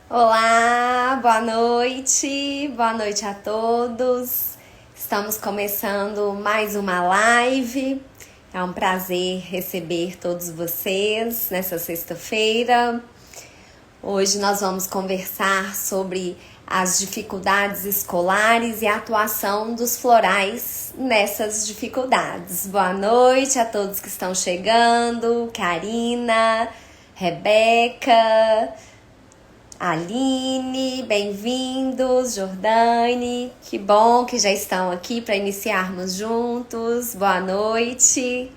Olá, boa noite a todos. Estamos começando mais uma live. É um prazer receber todos vocês nessa sexta-feira. Hoje nós vamos conversar sobre as dificuldades escolares e a atuação dos florais nessas dificuldades. Boa noite a todos que estão chegando, Karina, Rebeca, Aline, bem-vindos, Jordane, que bom que já estão aqui para iniciarmos juntos. Boa noite,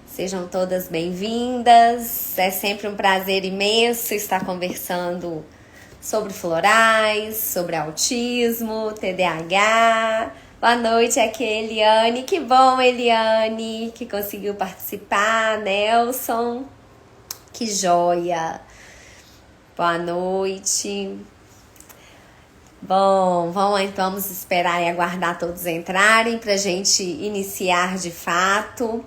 sejam todas bem-vindas. É sempre um prazer imenso estar conversando sobre florais, sobre autismo, TDAH. Boa noite, aqui é Eliane. Que bom, Eliane, que conseguiu participar. Nelson, que joia. Boa noite. Bom, vamos esperar e aguardar todos entrarem para a gente iniciar de fato.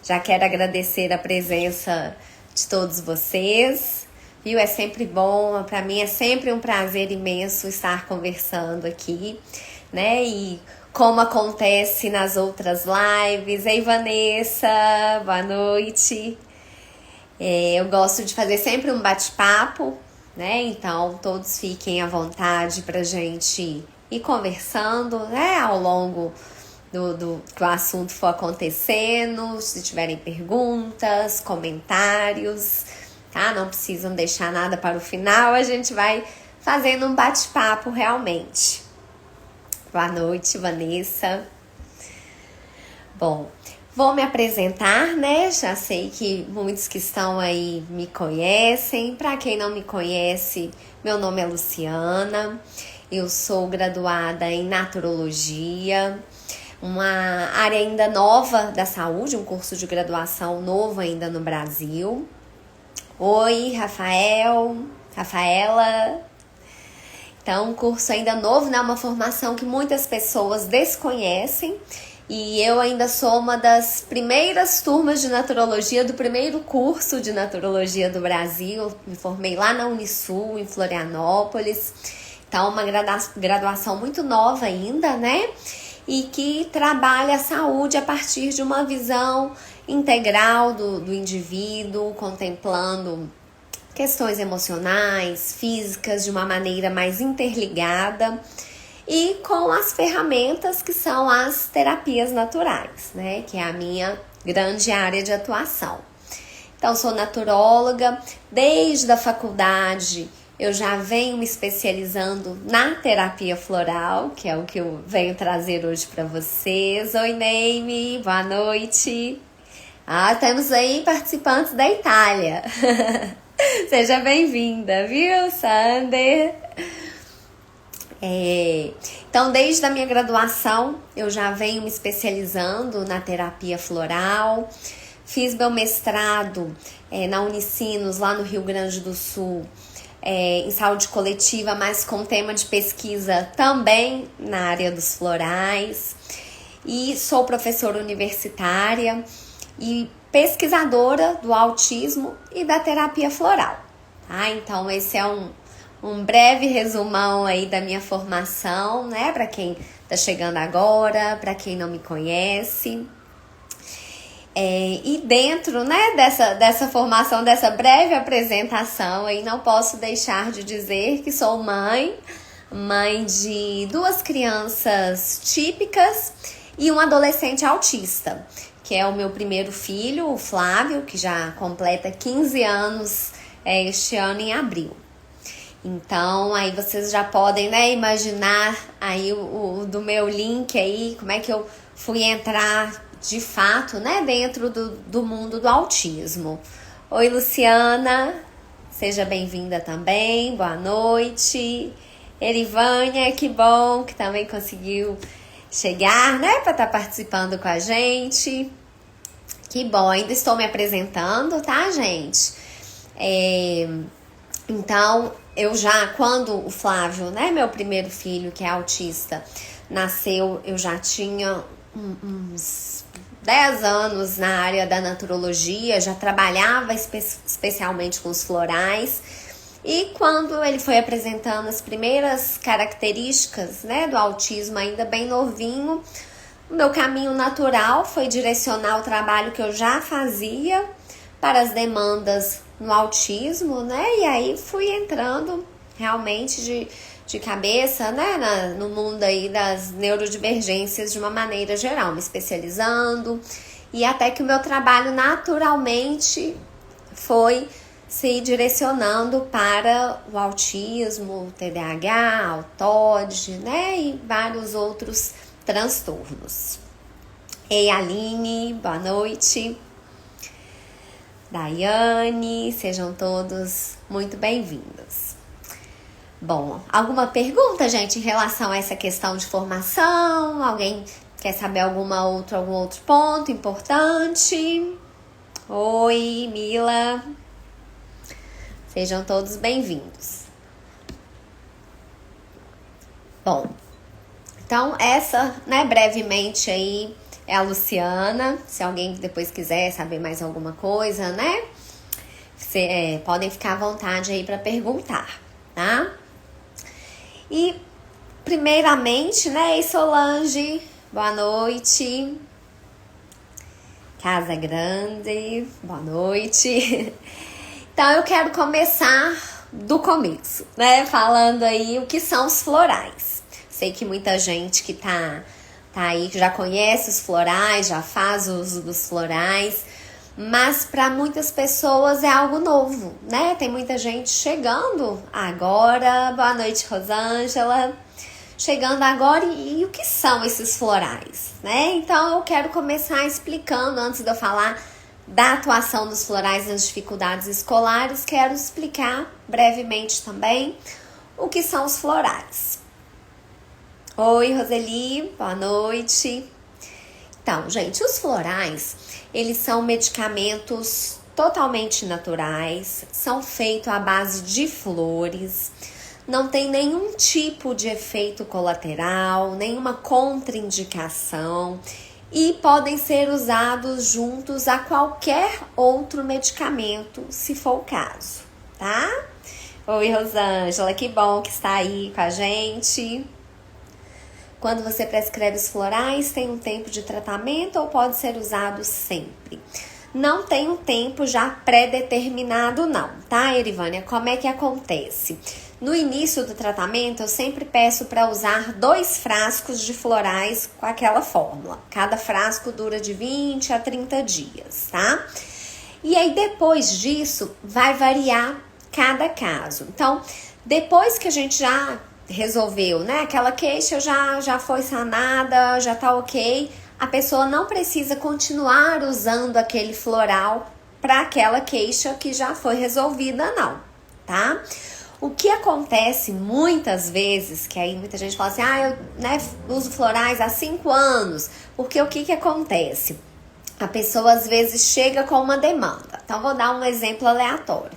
Já quero agradecer a presença de todos vocês, viu? É sempre bom, para mim é sempre um prazer imenso estar conversando aqui, né? E como acontece nas outras lives. Ei, Vanessa, boa noite. Eu gosto de fazer sempre um bate-papo, né? Então todos fiquem à vontade pra gente ir conversando, né? Ao longo do que o assunto for acontecendo, se tiverem perguntas, comentários, tá? Não precisam deixar nada para o final, a gente vai fazendo um bate-papo realmente. Boa noite, Vanessa. Bom, vou me apresentar, né? Já sei que muitos que estão aí me conhecem. Para quem não me conhece, meu nome é Luciana. Eu sou graduada em Naturologia, uma área ainda nova da saúde, um curso de graduação novo ainda no Brasil. Oi, Rafaela. Então, um curso ainda novo, né? Uma formação que muitas pessoas desconhecem. E eu ainda sou uma das primeiras turmas de naturologia, do primeiro curso de naturologia do Brasil. Me formei lá na Unisul, em Florianópolis. Então, uma graduação muito nova ainda, né? E que trabalha a saúde a partir de uma visão integral do indivíduo, contemplando questões emocionais, físicas, de uma maneira mais interligada, e com as ferramentas que são as terapias naturais, né? Que é a minha grande área de atuação. Então, sou naturóloga. Desde a faculdade eu já venho me especializando na terapia floral, que é o que eu venho trazer hoje para vocês. Oi, Neime, boa noite. Temos aí participantes da Itália. Seja bem-vinda, viu, Sander? Então, desde a minha graduação, eu já venho me especializando na terapia floral. Fiz meu mestrado na Unicinos, lá no Rio Grande do Sul, em saúde coletiva, mas com tema de pesquisa também na área dos florais. E sou professora universitária e pesquisadora do autismo e da terapia floral. Tá? Então, esse é um breve resumão aí da minha formação, né? Para quem tá chegando agora, para quem não me conhece. E dentro, né, dessa formação, dessa breve apresentação, aí não posso deixar de dizer que sou mãe de 2 crianças típicas e um adolescente autista, que é o meu primeiro filho, o Flávio, que já completa 15 anos este ano em abril. Então, aí vocês já podem, né, imaginar aí o do meu link aí, como é que eu fui entrar de fato, né, dentro do mundo do autismo. Oi, Luciana, seja bem-vinda também, boa noite. Erivânia, que bom que também conseguiu chegar, né, para estar participando com a gente. Que bom, ainda estou me apresentando, tá, gente? Então, quando o Flávio, né, meu primeiro filho, que é autista, nasceu, eu já tinha uns 10 anos na área da naturologia, já trabalhava especialmente com os florais E quando ele foi apresentando as primeiras características, né, do autismo ainda bem novinho, o meu caminho natural foi direcionar o trabalho que eu já fazia para as demandas no autismo, né? E aí fui entrando realmente de cabeça, né, no mundo aí das neurodivergências de uma maneira geral, me especializando, e até que o meu trabalho naturalmente foi se direcionando para o autismo, o TDAH, o TOD, né, e vários outros transtornos. Ei, Aline, boa noite. Daiane, sejam todos muito bem-vindos. Bom, alguma pergunta, gente, em relação a essa questão de formação? Alguém quer saber algum outro ponto importante? Oi, Mila. Sejam todos bem-vindos. Bom, então essa, né, brevemente aí é a Luciana. Se alguém depois quiser saber mais alguma coisa, né, podem ficar à vontade aí para perguntar, tá? E primeiramente, né, Solange, boa noite. Casa Grande, boa noite. Então eu quero começar do começo, né, falando aí o que são os florais. Sei que muita gente que tá aí, que já conhece os florais, já faz uso dos florais, mas para muitas pessoas é algo novo, né? Tem muita gente chegando agora. Boa noite, Rosângela. Chegando agora, e o que são esses florais, né? Então eu quero começar explicando, antes de eu falar da atuação dos florais nas dificuldades escolares, quero explicar brevemente também o que são os florais. Oi, Roseli, boa noite. Então, gente, os florais, eles são medicamentos totalmente naturais, são feitos à base de flores, não tem nenhum tipo de efeito colateral, nenhuma contraindicação e podem ser usados juntos a qualquer outro medicamento, se for o caso, tá? Oi, Rosângela, que bom que está aí com a gente. Quando você prescreve os florais, tem um tempo de tratamento ou pode ser usado sempre? Não tem um tempo já pré-determinado não, tá, Erivânia? Como é que acontece? No início do tratamento, eu sempre peço para usar 2 frascos de florais com aquela fórmula. Cada frasco dura de 20 a 30 dias, tá? E aí, depois disso, vai variar cada caso. Então, depois que a gente já resolveu, né? Aquela queixa já foi sanada, já tá ok. A pessoa não precisa continuar usando aquele floral para aquela queixa que já foi resolvida, não, tá? O que acontece muitas vezes, que aí muita gente fala assim, eu, né, uso florais há 5 anos, porque o que acontece? A pessoa às vezes chega com uma demanda. Então, vou dar um exemplo aleatório.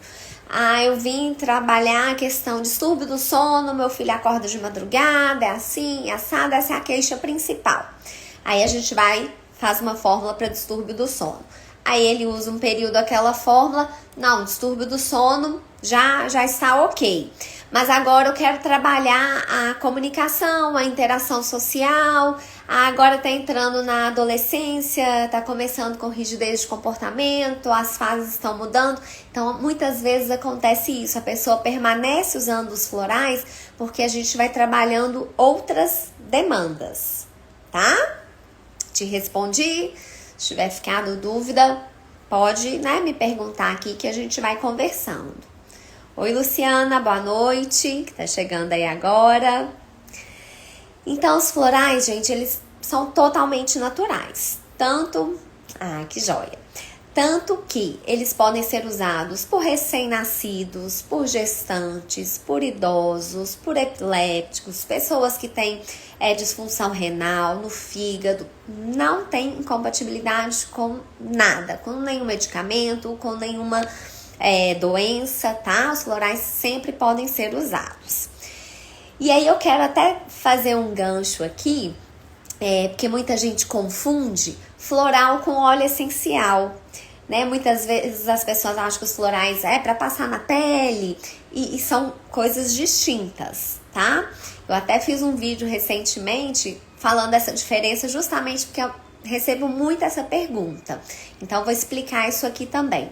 Eu vim trabalhar a questão de distúrbio do sono, meu filho acorda de madrugada, é assim, assado, essa é a queixa principal. Aí a gente faz uma fórmula para distúrbio do sono. Aí ele usa um período aquela fórmula, não, distúrbio do sono já está ok. Mas agora eu quero trabalhar a comunicação, a interação social, agora tá entrando na adolescência, tá começando com rigidez de comportamento, as fases estão mudando. Então, muitas vezes acontece isso, a pessoa permanece usando os florais porque a gente vai trabalhando outras demandas, tá? Te respondi? Se tiver ficado dúvida, pode, né, me perguntar aqui que a gente vai conversando. Oi, Luciana, boa noite, que tá chegando aí agora. Então, os florais, gente, eles são totalmente naturais. Que joia! Tanto que eles podem ser usados por recém-nascidos, por gestantes, por idosos, por epilépticos, pessoas que têm disfunção renal, no fígado. Não tem incompatibilidade com nada, com nenhum medicamento, com nenhuma doença, tá? Os florais sempre podem ser usados. E aí eu quero até fazer um gancho aqui, porque muita gente confunde floral com óleo essencial. né? Muitas vezes as pessoas acham que os florais é para passar na pele e são coisas distintas, tá? Eu até fiz um vídeo recentemente falando dessa diferença justamente porque eu recebo muito essa pergunta. Então, vou explicar isso aqui também.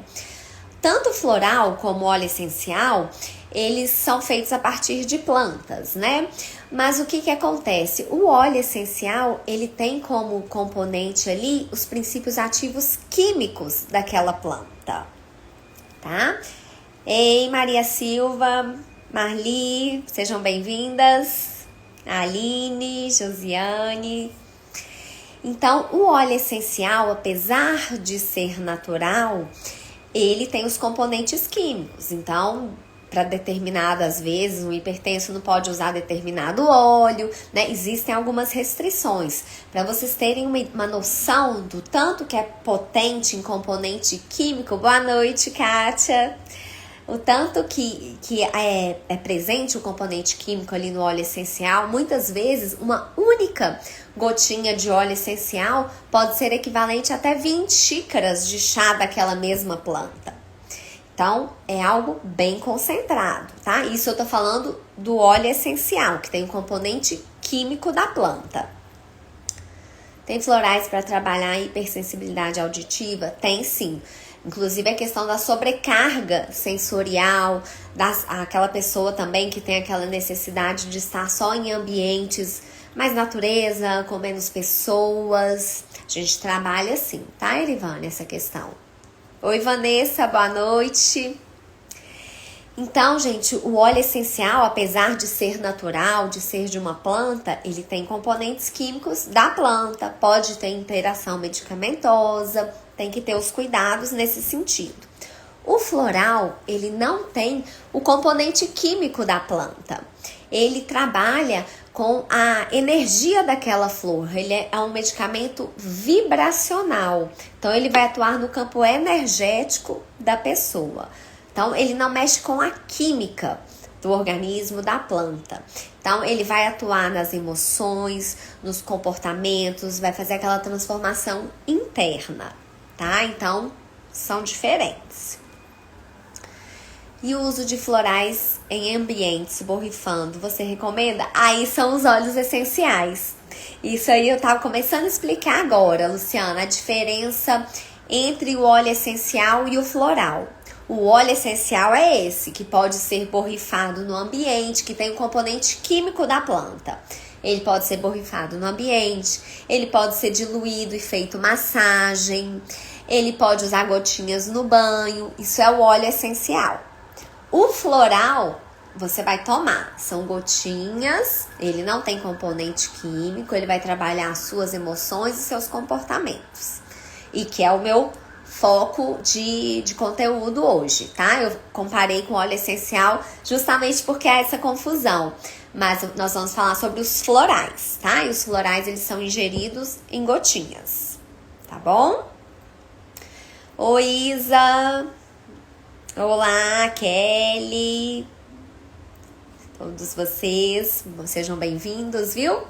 Tanto floral como óleo essencial, eles são feitos a partir de plantas, né? Mas o que acontece? O óleo essencial, ele tem como componente ali os princípios ativos químicos daquela planta, tá? Ei, Maria Silva, Marli, sejam bem-vindas. Aline, Josiane. Então, o óleo essencial, apesar de ser natural, ele tem os componentes químicos. Então, para determinadas vezes, um hipertenso não pode usar determinado óleo, né? Existem algumas restrições. Para vocês terem uma noção do tanto que é potente em componente químico. Boa noite, Kátia. O tanto que é presente o componente químico ali no óleo essencial, muitas vezes uma única gotinha de óleo essencial pode ser equivalente a até 20 xícaras de chá daquela mesma planta. Então, é algo bem concentrado, tá? Isso eu tô falando do óleo essencial, que tem o componente químico da planta. Tem florais para trabalhar a hipersensibilidade auditiva? Tem sim. Inclusive a questão da sobrecarga sensorial, aquela pessoa também que tem aquela necessidade de estar só em ambientes mais natureza, com menos pessoas. A gente trabalha assim, tá, Erivane, essa questão. Oi, Vanessa, boa noite. Então, gente, o óleo essencial, apesar de ser natural, de ser de uma planta, ele tem componentes químicos da planta, pode ter interação medicamentosa, tem que ter os cuidados nesse sentido. O floral, ele não tem o componente químico da planta. Ele trabalha com a energia daquela flor. Ele é um medicamento vibracional. Então, ele vai atuar no campo energético da pessoa. Então, ele não mexe com a química do organismo da planta. Então, ele vai atuar nas emoções, nos comportamentos, vai fazer aquela transformação interna, tá? Então, são diferentes. E o uso de florais em ambientes borrifando, você recomenda? Aí são os óleos essenciais. Isso aí eu tava começando a explicar agora, Luciana, a diferença entre o óleo essencial e o floral. O óleo essencial é esse, que pode ser borrifado no ambiente, que tem o componente químico da planta. Ele pode ser borrifado no ambiente, ele pode ser diluído e feito massagem, ele pode usar gotinhas no banho, isso é o óleo essencial. O floral, você vai tomar, são gotinhas, ele não tem componente químico, ele vai trabalhar as suas emoções e seus comportamentos. E que é o meu foco de conteúdo hoje, tá? Eu comparei com óleo essencial justamente porque há essa confusão. Mas nós vamos falar sobre os florais, tá? E os florais, eles são ingeridos em gotinhas, tá bom? Oi, Isa! Olá, Kelly! Todos vocês, sejam bem-vindos, viu?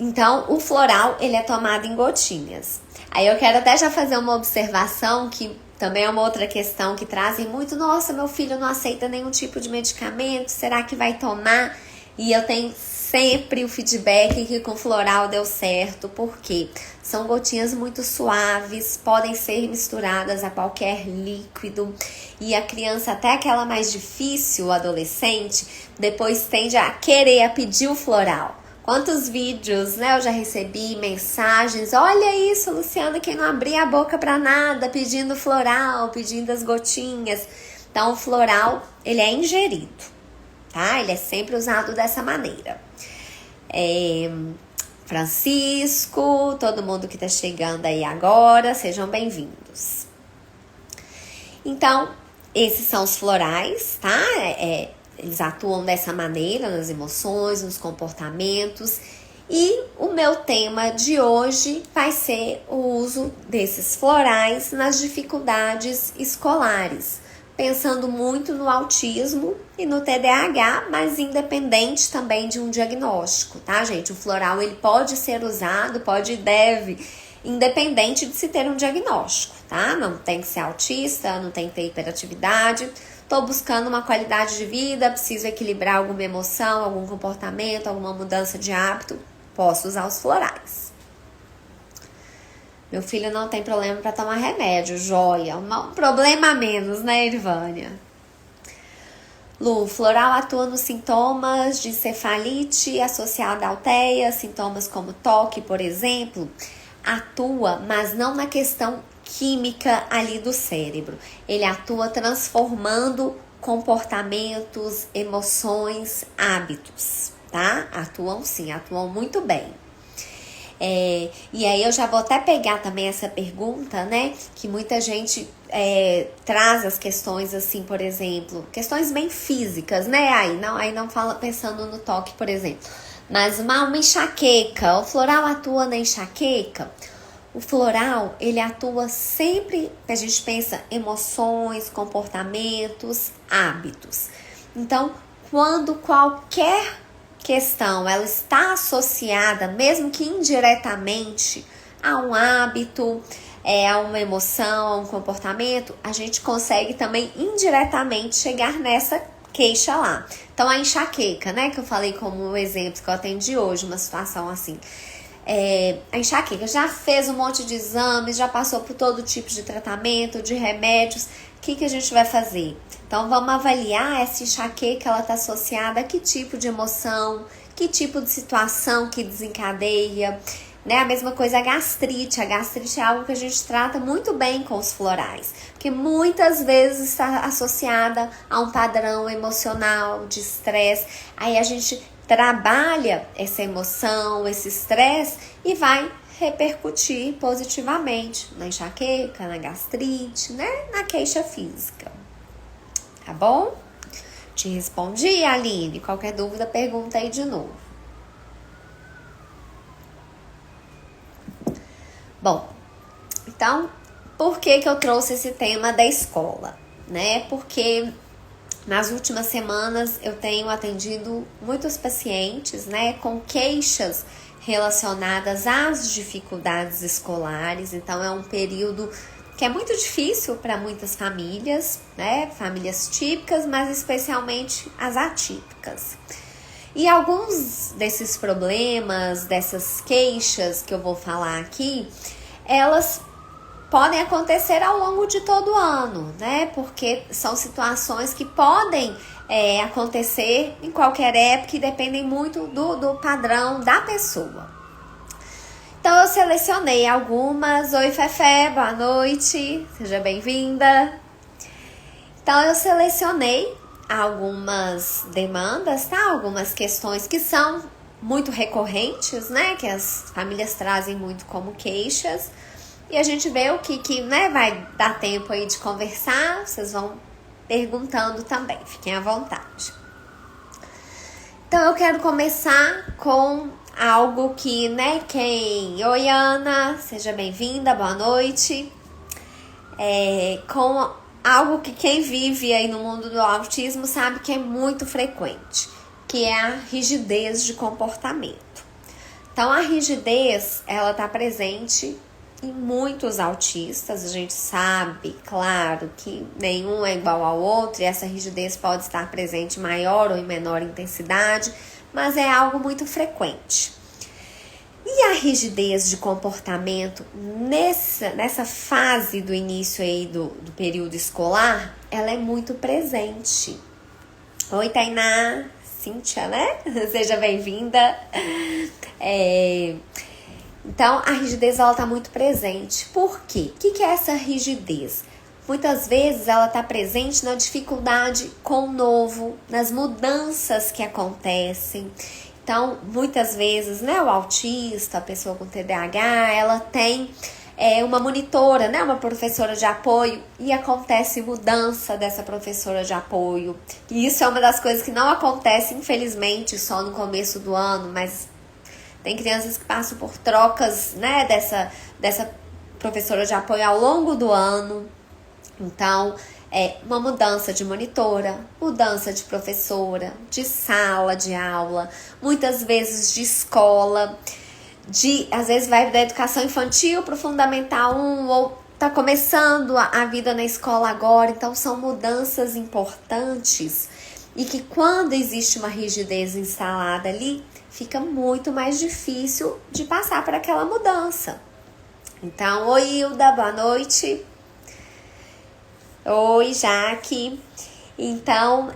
Então, o floral, ele é tomado em gotinhas. Aí eu quero até já fazer uma observação que também é uma outra questão que trazem muito. Nossa, meu filho não aceita nenhum tipo de medicamento, será que vai tomar? E eu tenho sempre o feedback que com floral deu certo, porque são gotinhas muito suaves, podem ser misturadas a qualquer líquido. E a criança, até aquela mais difícil, o adolescente, depois tende a querer, a pedir o floral. Quantos vídeos, né, eu já recebi, mensagens, olha isso, Luciana, quem não abria a boca pra nada, pedindo floral, pedindo as gotinhas. Então, o floral, ele é ingerido, tá? Ele é sempre usado dessa maneira. Francisco, todo mundo que tá chegando aí agora, sejam bem-vindos. Então, esses são os florais, tá? Eles atuam dessa maneira nas emoções, nos comportamentos. E o meu tema de hoje vai ser o uso desses florais nas dificuldades escolares, pensando muito no autismo e no TDAH, mas independente também de um diagnóstico, tá, gente? O floral, ele pode ser usado, pode e deve independente de se ter um diagnóstico, tá? Não tem que ser autista, não tem que ter hiperatividade. Tô buscando uma qualidade de vida, preciso equilibrar alguma emoção, algum comportamento, alguma mudança de hábito, posso usar os florais. Meu filho não tem problema para tomar remédio, joia. Um problema a menos, né, Irvânia? Lu, floral atua nos sintomas de encefalite associada à alteia, sintomas como toque, por exemplo. Atua, mas não na questão química ali do cérebro. Ele atua transformando comportamentos, emoções, hábitos, tá? Atuam sim, atuam muito bem. E aí eu já vou até pegar também essa pergunta, né? Que muita gente traz as questões assim, por exemplo, questões bem físicas, né? Aí não fala pensando no toque, por exemplo. Mas uma enxaqueca, o floral atua na enxaqueca? O floral, ele atua sempre, a gente pensa, emoções, comportamentos, hábitos. Então, quando qualquer questão ela está associada, mesmo que indiretamente, a um hábito, a uma emoção, a um comportamento, a gente consegue também indiretamente chegar nessa queixa lá. Então a enxaqueca, né, que eu falei como um exemplo que eu atendi hoje, uma situação assim. A enxaqueca já fez um monte de exames, já passou por todo tipo de tratamento, de remédios. O que a gente vai fazer? Então vamos avaliar essa enxaqueca, ela está associada a que tipo de emoção, que tipo de situação que desencadeia, né? A mesma coisa a gastrite é algo que a gente trata muito bem com os florais, porque muitas vezes está associada a um padrão emocional de estresse. Aí a gente trabalha essa emoção, esse estresse e vai repercutir positivamente na enxaqueca, na gastrite, né? Na queixa física. Tá bom? Te respondi, Aline. Qualquer dúvida, pergunta aí de novo. Bom, então, por que eu trouxe esse tema da escola, né? Porque nas últimas semanas eu tenho atendido muitos pacientes, né, com queixas relacionadas às dificuldades escolares. Então é um período que é muito difícil para muitas famílias, né? Famílias típicas, mas especialmente as atípicas. E alguns desses problemas, dessas queixas que eu vou falar aqui, elas podem acontecer ao longo de todo o ano, né? Porque são situações que podem acontecer em qualquer época e dependem muito do padrão da pessoa. Então eu selecionei algumas. Oi, Fefé, boa noite, seja bem-vinda. Então eu selecionei algumas demandas, tá? Algumas questões que são muito recorrentes, né? Que as famílias trazem muito como queixas. E a gente vê o que né, vai dar tempo aí de conversar. Vocês vão perguntando também, fiquem à vontade. Então eu quero começar com algo que, né, Oi, Ana, seja bem-vinda, boa noite. Com algo que quem vive aí no mundo do autismo sabe que é muito frequente, que é a rigidez de comportamento. Então a rigidez, ela tá presente em muitos autistas. A gente sabe, claro, que nenhum é igual ao outro e essa rigidez pode estar presente em maior ou em menor intensidade, mas é algo muito frequente. E a rigidez de comportamento nessa fase do início aí do período escolar, ela é muito presente. Oi, Tainá, Cíntia, né? Seja bem-vinda. Então, a rigidez, ela tá muito presente. Por quê? O que é essa rigidez? Muitas vezes ela tá presente na dificuldade com o novo, nas mudanças que acontecem. Então, muitas vezes, né, o autista, a pessoa com TDAH, ela tem uma monitora, né, uma professora de apoio, e acontece mudança dessa professora de apoio. E isso é uma das coisas que não acontece, infelizmente, só no começo do ano, mas tem crianças que passam por trocas, né, dessa professora de apoio ao longo do ano. Então, uma mudança de monitora, mudança de professora, de sala de aula, muitas vezes de escola, às vezes vai da educação infantil para o Fundamental 1, ou tá começando a vida na escola agora. Então são mudanças importantes e que quando existe uma rigidez instalada ali, fica muito mais difícil de passar por aquela mudança. Então, oi Hilda, boa noite. Oi Jaque. Então,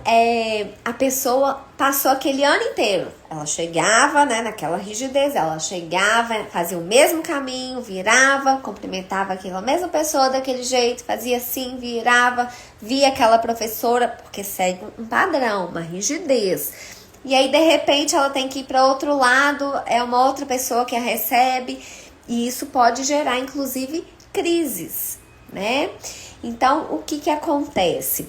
a pessoa passou aquele ano inteiro. Ela chegava, né, naquela rigidez, ela chegava, fazia o mesmo caminho, virava, cumprimentava aquela mesma pessoa daquele jeito, fazia assim, virava, via aquela professora, porque segue um padrão, uma rigidez. E aí, de repente, ela tem que ir para outro lado, é uma outra pessoa que a recebe, e isso pode gerar, inclusive, crises, né? Então, o que acontece?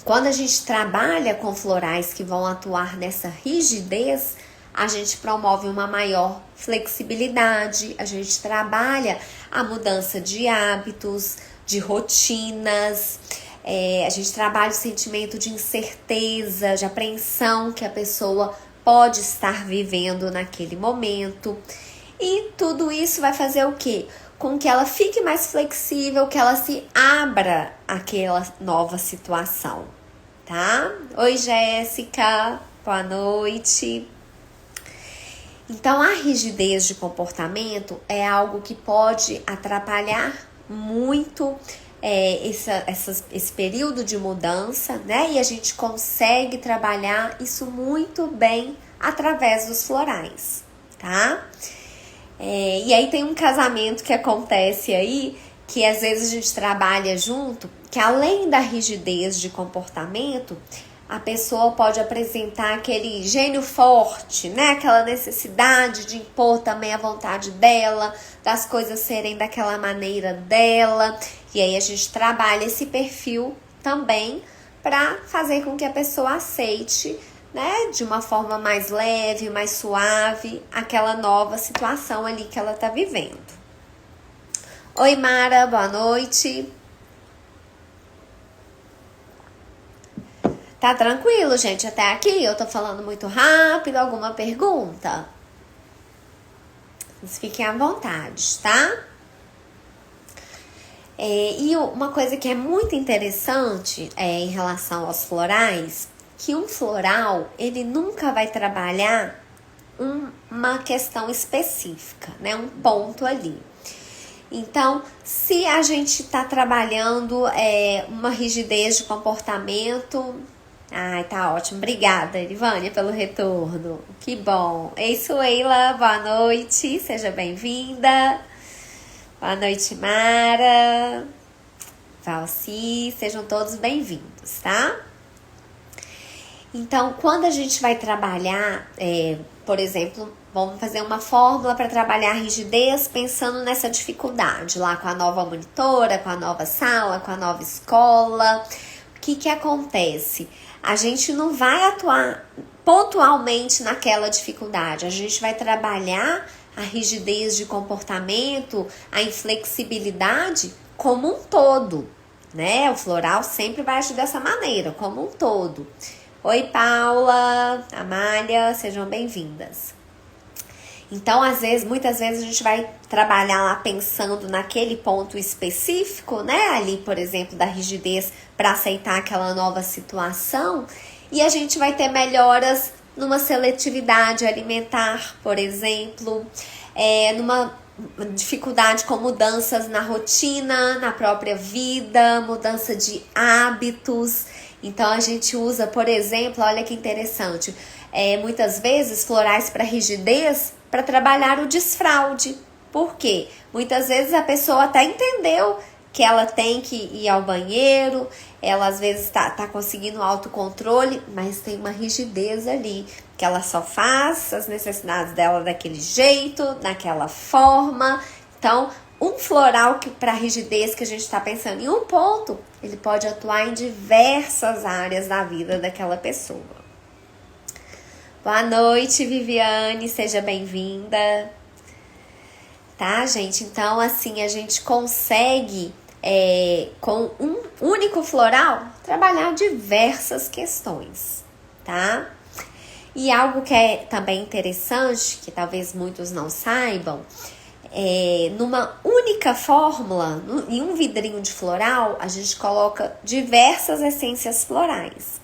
Quando a gente trabalha com florais que vão atuar nessa rigidez, a gente promove uma maior flexibilidade, a gente trabalha a mudança de hábitos, de rotinas, a gente trabalha o sentimento de incerteza, de apreensão que a pessoa pode estar vivendo naquele momento. E tudo isso vai fazer o quê? Com que ela fique mais flexível, que ela se abra àquela nova situação, tá? Oi, Jéssica, boa noite. Então, a rigidez de comportamento é algo que pode atrapalhar muito esse período de mudança, né? E a gente consegue trabalhar isso muito bem através dos florais, tá? E aí tem um casamento que acontece aí, que às vezes a gente trabalha junto, que além da rigidez de comportamento, a pessoa pode apresentar aquele gênio forte, né? Aquela necessidade de impor também a vontade dela, das coisas serem daquela maneira dela. E aí a gente trabalha esse perfil também para fazer com que a pessoa aceite, né, de uma forma mais leve, mais suave, aquela nova situação ali que ela tá vivendo. Oi, Mara, boa noite. Tá tranquilo, gente, até aqui? Eu tô falando muito rápido, alguma pergunta? Vocês fiquem à vontade, tá? E uma coisa que é muito interessante em relação aos florais, que um floral, ele nunca vai trabalhar uma questão específica, né? Um ponto ali. Então, se a gente tá trabalhando uma rigidez de comportamento... Ai, tá ótimo. Obrigada, Elivânia, pelo retorno. Que bom. Ei, Sueila, boa noite. Seja bem-vinda. Boa noite, Mara. Valci, sejam todos bem-vindos, tá? Então, quando a gente vai trabalhar, por exemplo, vamos fazer uma fórmula para trabalhar a rigidez pensando nessa dificuldade lá com a nova monitora, com a nova sala, com a nova escola. O que acontece? A gente não vai atuar pontualmente naquela dificuldade, a gente vai trabalhar a rigidez de comportamento, a inflexibilidade como um todo, né? O floral sempre vai agir dessa maneira, como um todo. Oi, Paula, Amália, sejam bem-vindas. Então, muitas vezes a gente vai trabalhar lá pensando naquele ponto específico, né? Ali, por exemplo, da rigidez para aceitar aquela nova situação. E a gente vai ter melhoras numa seletividade alimentar, por exemplo, numa dificuldade com mudanças na rotina, na própria vida, mudança de hábitos. Então, a gente usa, por exemplo, olha que interessante, muitas vezes florais para rigidez para trabalhar o desfraude. Por quê? Muitas vezes a pessoa até entendeu que ela tem que ir ao banheiro, ela às vezes tá conseguindo autocontrole, mas tem uma rigidez ali, que ela só faz as necessidades dela daquele jeito, daquela forma. Então, um floral para rigidez que a gente está pensando em um ponto, ele pode atuar em diversas áreas da vida daquela pessoa. Boa noite, Viviane, seja bem-vinda. Tá, gente? Então, assim, a gente consegue, com um único floral, trabalhar diversas questões, tá? E algo que é também interessante, que talvez muitos não saibam, numa única fórmula, em um vidrinho de floral, a gente coloca diversas essências florais.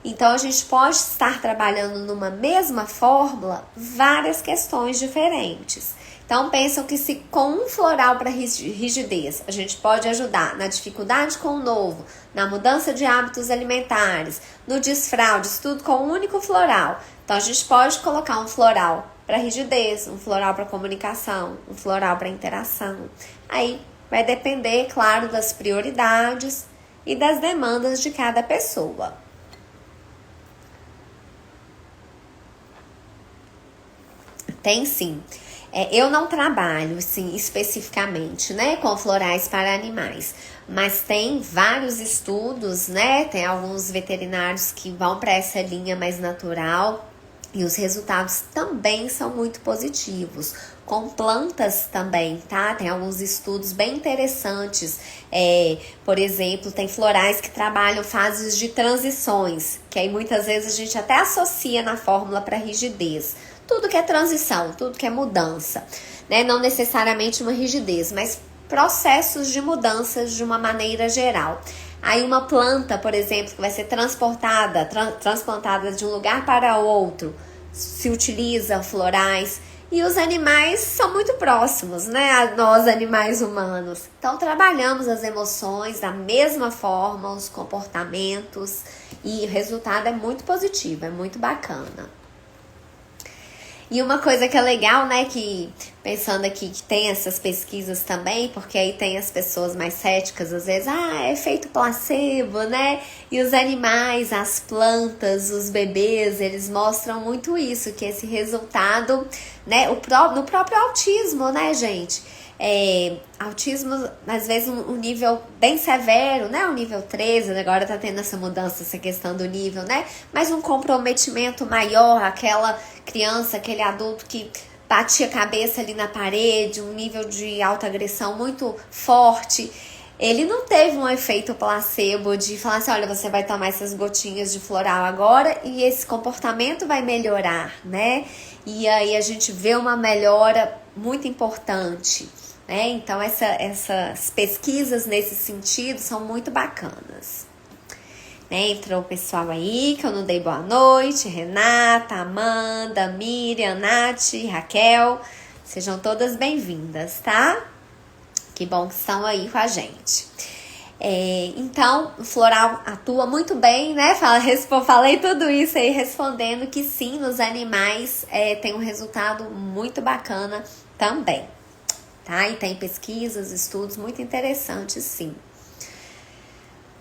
Então, a gente pode estar trabalhando numa mesma fórmula várias questões diferentes. Então, pensam que se com um floral para rigidez, a gente pode ajudar na dificuldade com o novo, na mudança de hábitos alimentares, no desfraude, isso tudo com um único floral. Então, a gente pode colocar um floral para rigidez, um floral para comunicação, um floral para interação. Aí, vai depender, claro, das prioridades e das demandas de cada pessoa. Tem sim. Eu não trabalho, assim, especificamente, né, com florais para animais, mas tem vários estudos, né, tem alguns veterinários que vão para essa linha mais natural e os resultados também são muito positivos. Com plantas também, tá? Tem alguns estudos bem interessantes. Por exemplo, tem florais que trabalham fases de transições, que aí muitas vezes a gente até associa na fórmula para rigidez. Tudo que é transição, tudo que é mudança, né? Não necessariamente uma rigidez, mas processos de mudanças de uma maneira geral. Aí uma planta, por exemplo, que vai ser transplantada de um lugar para outro, se utiliza florais. E os animais são muito próximos, né, a nós animais humanos. Então trabalhamos as emoções da mesma forma, os comportamentos, e o resultado é muito positivo, é muito bacana. E uma coisa que é legal, né, que pensando aqui que tem essas pesquisas também, porque aí tem as pessoas mais céticas, às vezes, é efeito placebo, né? E os animais, as plantas, os bebês, eles mostram muito isso, que esse resultado, né, no próprio autismo, né, gente? Autismo, às vezes, um nível bem severo, né? O nível 13, agora tá tendo essa mudança, essa questão do nível, né? Mas um comprometimento maior, aquela criança, aquele adulto que batia a cabeça ali na parede, um nível de autoagressão muito forte. Ele não teve um efeito placebo de falar assim, olha, você vai tomar essas gotinhas de floral agora e esse comportamento vai melhorar, né? E aí a gente vê uma melhora muito importante, né? Então essas pesquisas nesse sentido são muito bacanas. Entrou o pessoal aí, que eu não dei boa noite, Renata, Amanda, Miriam, Nath, Raquel, sejam todas bem-vindas, tá? Que bom que estão aí com a gente. Então, o floral atua muito bem, né? Falei tudo isso aí respondendo que sim, nos animais tem um resultado muito bacana também, tá? E tem pesquisas, estudos muito interessantes, sim.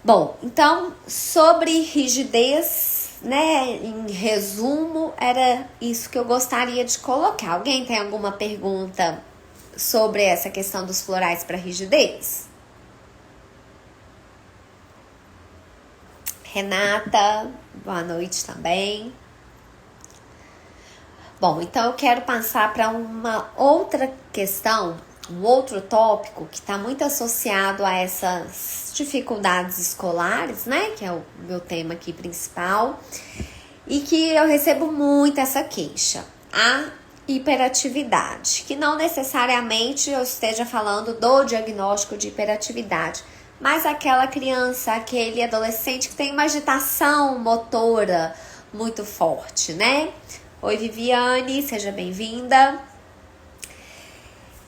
Bom, então, sobre rigidez, né, em resumo, era isso que eu gostaria de colocar. Alguém tem alguma pergunta sobre essa questão dos florais para rigidez? Renata, boa noite também. Bom, então eu quero passar para uma outra questão, um outro tópico que está muito associado a essas dificuldades escolares, né? Que é o meu tema aqui principal. E que eu recebo muito essa queixa. A hiperatividade. Que não necessariamente eu esteja falando do diagnóstico de hiperatividade. Mas aquela criança, aquele adolescente que tem uma agitação motora muito forte, né? Oi, Viviane, seja bem-vinda.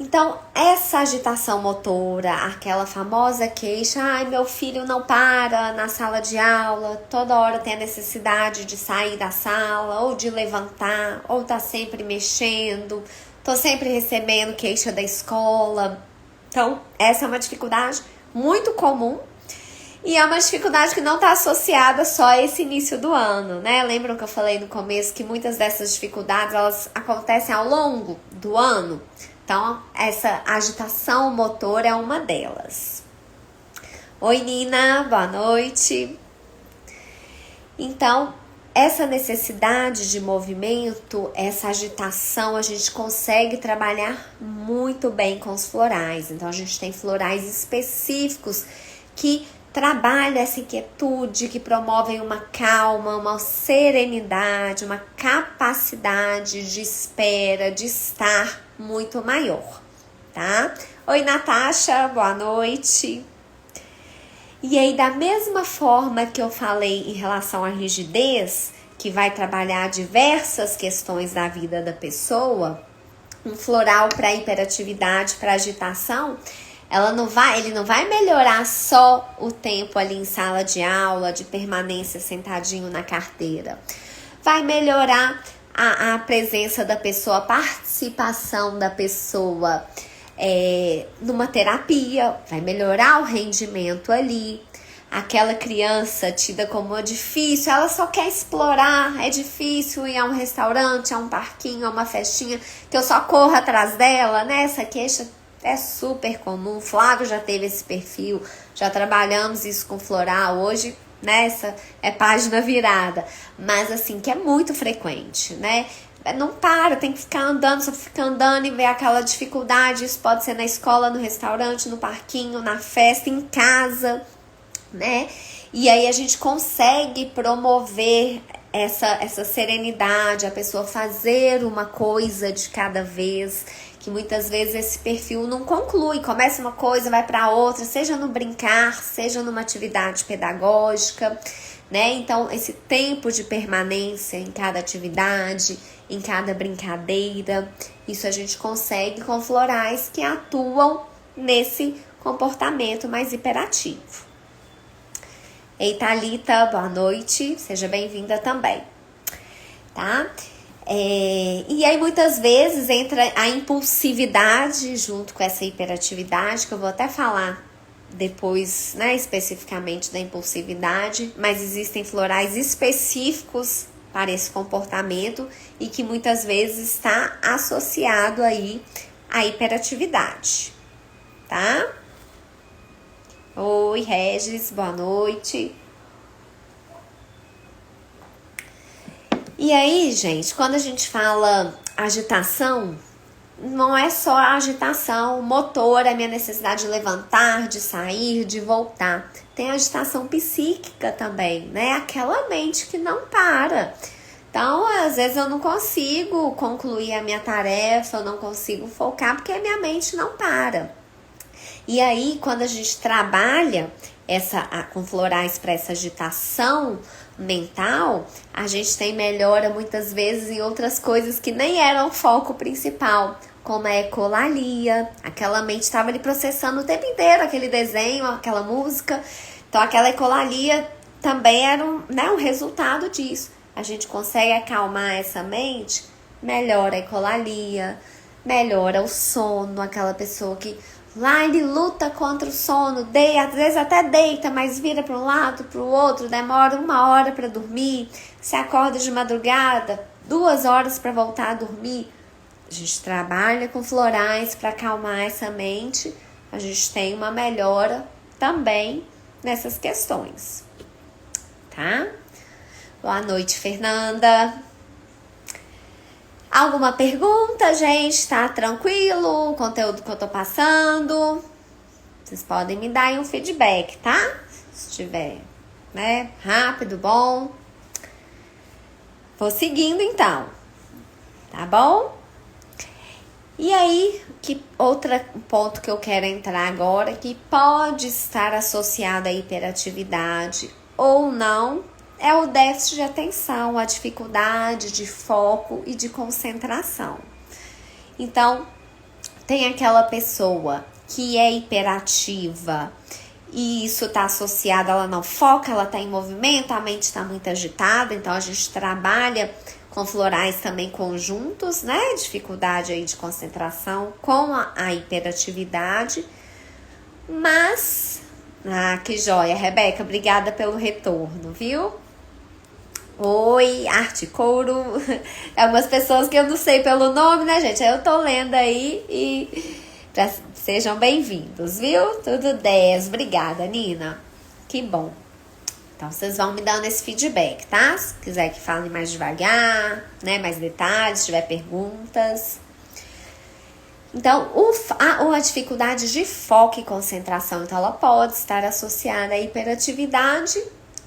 Então, essa agitação motora, aquela famosa queixa, meu filho não para na sala de aula, toda hora tem a necessidade de sair da sala, ou de levantar, ou tá sempre mexendo, tô sempre recebendo queixa da escola. Então, essa é uma dificuldade muito comum e é uma dificuldade que não está associada só a esse início do ano, né? Lembram que eu falei no começo que muitas dessas dificuldades, elas acontecem ao longo do ano? Então, essa agitação motor é uma delas. Oi, Nina, boa noite. Então, essa necessidade de movimento, essa agitação, a gente consegue trabalhar muito bem com os florais. Então, a gente tem florais específicos que trabalha essa inquietude, que promovem uma calma, uma serenidade, uma capacidade de espera, de estar muito maior, tá? Oi, Natasha, boa noite. E aí, da mesma forma que eu falei em relação à rigidez, que vai trabalhar diversas questões da vida da pessoa, um floral para hiperatividade, para agitação, ele não vai melhorar só o tempo ali em sala de aula, de permanência sentadinho na carteira. Vai melhorar a presença da pessoa, a participação da pessoa numa terapia, vai melhorar o rendimento ali. Aquela criança tida como difícil, ela só quer explorar, é difícil ir a um restaurante, a um parquinho, a uma festinha, que eu só corro atrás dela, né? Essa queixa é super comum. Flávio já teve esse perfil, já trabalhamos isso com floral. Hoje, nessa é página virada, mas assim, que é muito frequente, né? Não para, tem que ficar andando, só fica andando e ver aquela dificuldade. Isso pode ser na escola, no restaurante, no parquinho, na festa, em casa, né? E aí a gente consegue promover essa serenidade, a pessoa fazer uma coisa de cada vez, que muitas vezes esse perfil não conclui, começa uma coisa, vai para outra, seja no brincar, seja numa atividade pedagógica, né? Então, esse tempo de permanência em cada atividade, em cada brincadeira, isso a gente consegue com florais que atuam nesse comportamento mais hiperativo. Ei, Thalita, boa noite, seja bem-vinda também, tá? E aí muitas vezes entra a impulsividade junto com essa hiperatividade, que eu vou até falar depois, né, especificamente da impulsividade, mas existem florais específicos para esse comportamento e que muitas vezes está associado aí à hiperatividade, tá? Oi, Regis, boa noite. E aí, gente, quando a gente fala agitação, não é só a agitação motora, a minha necessidade de levantar, de sair, de voltar. Tem a agitação psíquica também, né? Aquela mente que não para. Então, às vezes eu não consigo concluir a minha tarefa, eu não consigo focar porque a minha mente não para. E aí, quando a gente trabalha com florais para essa agitação mental, a gente tem melhora muitas vezes em outras coisas que nem eram o foco principal, como a ecolalia. Aquela mente estava ali processando o tempo inteiro aquele desenho, aquela música. Então, aquela ecolalia também era um resultado disso. A gente consegue acalmar essa mente, melhora a ecolalia, melhora o sono, aquela pessoa que lá ele luta contra o sono, às vezes até deita, mas vira para um lado, para o outro, demora 1 hora para dormir, se acorda de madrugada, 2 horas para voltar a dormir. A gente trabalha com florais para acalmar essa mente, a gente tem uma melhora também nessas questões, tá? Boa noite, Fernanda. Alguma pergunta, gente? Tá tranquilo o conteúdo que eu tô passando? Vocês podem me dar aí um feedback, tá? Se estiver, né, rápido, bom. Vou seguindo então, tá bom? E aí, outro ponto que eu quero entrar agora, que pode estar associado à hiperatividade ou não, é o déficit de atenção, a dificuldade de foco e de concentração. Então, tem aquela pessoa que é hiperativa e isso está associado, ela não foca, ela está em movimento, a mente está muito agitada, então a gente trabalha com florais também conjuntos, né? Dificuldade aí de concentração com a hiperatividade. Mas, que joia, Rebeca, obrigada pelo retorno, viu? Oi, Arte Couro. Algumas pessoas que eu não sei pelo nome, né, gente? Eu tô lendo aí e sejam bem-vindos, viu? Tudo 10. Obrigada, Nina. Que bom. Então, vocês vão me dando esse feedback, tá? Se quiser que fale mais devagar, né? Mais detalhes, se tiver perguntas. Então, a dificuldade de foco e concentração, então ela pode estar associada à hiperatividade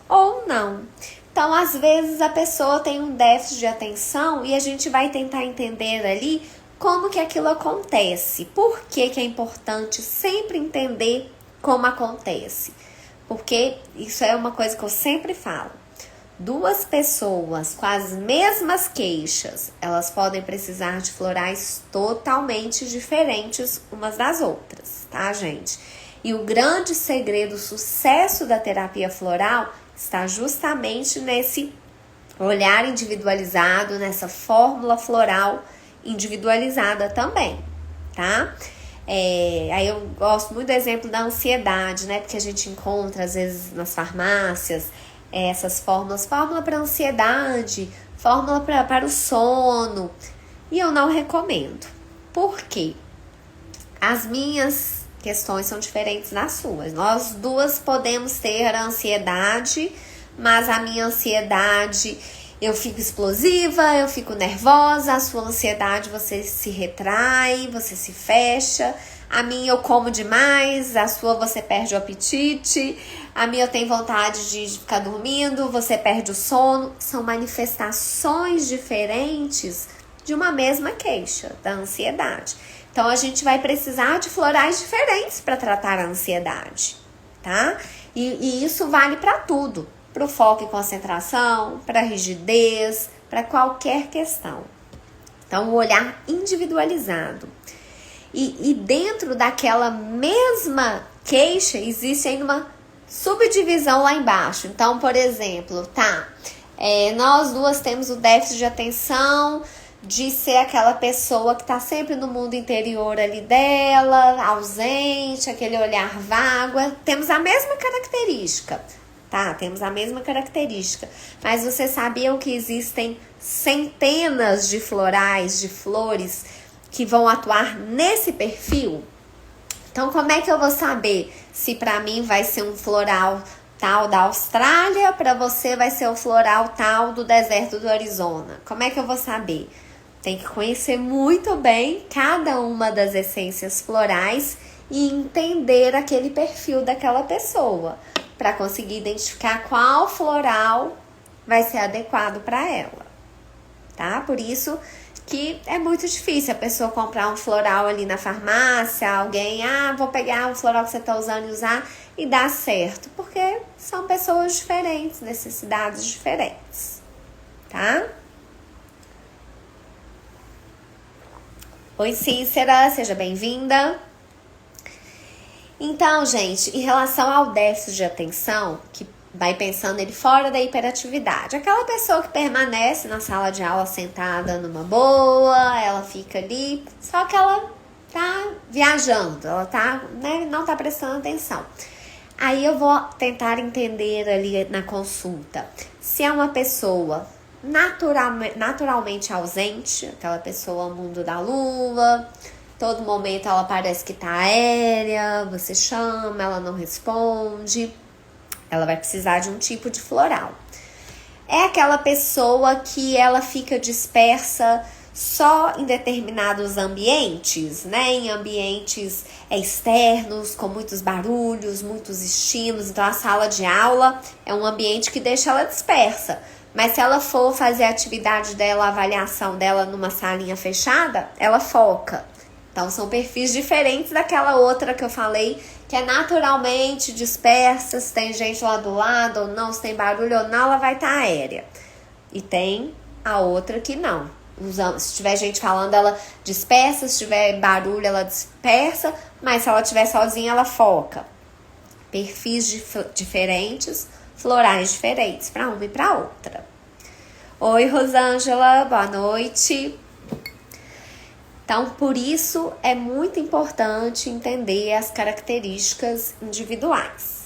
ou não. Então, às vezes a pessoa tem um déficit de atenção e a gente vai tentar entender ali como que aquilo acontece. Por que que é importante sempre entender como acontece? Porque isso é uma coisa que eu sempre falo. Duas pessoas com as mesmas queixas, elas podem precisar de florais totalmente diferentes umas das outras, tá, gente? E o grande segredo, o sucesso da terapia floral está justamente nesse olhar individualizado, nessa fórmula floral individualizada também, tá? Aí eu gosto muito do exemplo da ansiedade, né? Porque a gente encontra, às vezes, nas farmácias, essas fórmulas, fórmula para ansiedade, fórmula para o sono, e eu não recomendo. Por quê? As minhas questões são diferentes das suas. Nós duas podemos ter a ansiedade, mas a minha ansiedade, eu fico explosiva, eu fico nervosa, a sua ansiedade você se retrai, você se fecha. A minha eu como demais, a sua você perde o apetite, a minha eu tenho vontade de ficar dormindo, você perde o sono. São manifestações diferentes de uma mesma queixa, da ansiedade. Então, a gente vai precisar de florais diferentes para tratar a ansiedade, tá? E isso vale para tudo, para o foco e concentração, para a rigidez, para qualquer questão. Então, o olhar individualizado. E dentro daquela mesma queixa, existe ainda uma subdivisão lá embaixo. Então, por exemplo, nós duas temos o déficit de atenção, de ser aquela pessoa que tá sempre no mundo interior ali dela, ausente, aquele olhar vago. Temos a mesma característica, tá? Temos a mesma característica. Mas vocês sabiam que existem centenas de florais, de flores, que vão atuar nesse perfil? Então, como é que eu vou saber se para mim vai ser um floral tal da Austrália, para você vai ser o floral tal do deserto do Arizona? Como é que eu vou saber? Tem que conhecer muito bem cada uma das essências florais e entender aquele perfil daquela pessoa, para conseguir identificar qual floral vai ser adequado para ela, tá? Por isso que é muito difícil a pessoa comprar um floral ali na farmácia, alguém, vou pegar um floral que você tá usando e usar, e dar certo, porque são pessoas diferentes, necessidades diferentes, tá? Oi, Cícera, seja bem-vinda. Então, gente, em relação ao déficit de atenção, que vai pensando ele fora da hiperatividade. Aquela pessoa que permanece na sala de aula sentada numa boa, ela fica ali, só que ela tá viajando, ela tá, né, não tá prestando atenção. Aí eu vou tentar entender ali na consulta se é uma pessoa naturalmente ausente, aquela pessoa mundo da lua, todo momento ela parece que tá aérea, você chama, ela não responde. Ela vai precisar de um tipo de floral. É aquela pessoa que ela fica dispersa só em determinados ambientes, né? Em ambientes externos, com muitos barulhos, muitos estímulos. Então, a sala de aula é um ambiente que deixa ela dispersa. Mas se ela for fazer a atividade dela, a avaliação dela numa salinha fechada, ela foca. Então, são perfis diferentes daquela outra que eu falei, que é naturalmente dispersa, se tem gente lá do lado ou não, se tem barulho ou não, ela vai estar aérea. E tem a outra que não. Se tiver gente falando, ela dispersa, se tiver barulho, ela dispersa, mas se ela estiver sozinha, ela foca. Perfis diferentes, florais diferentes para uma e para outra. Oi, Rosângela, boa noite. Então, por isso, é muito importante entender as características individuais.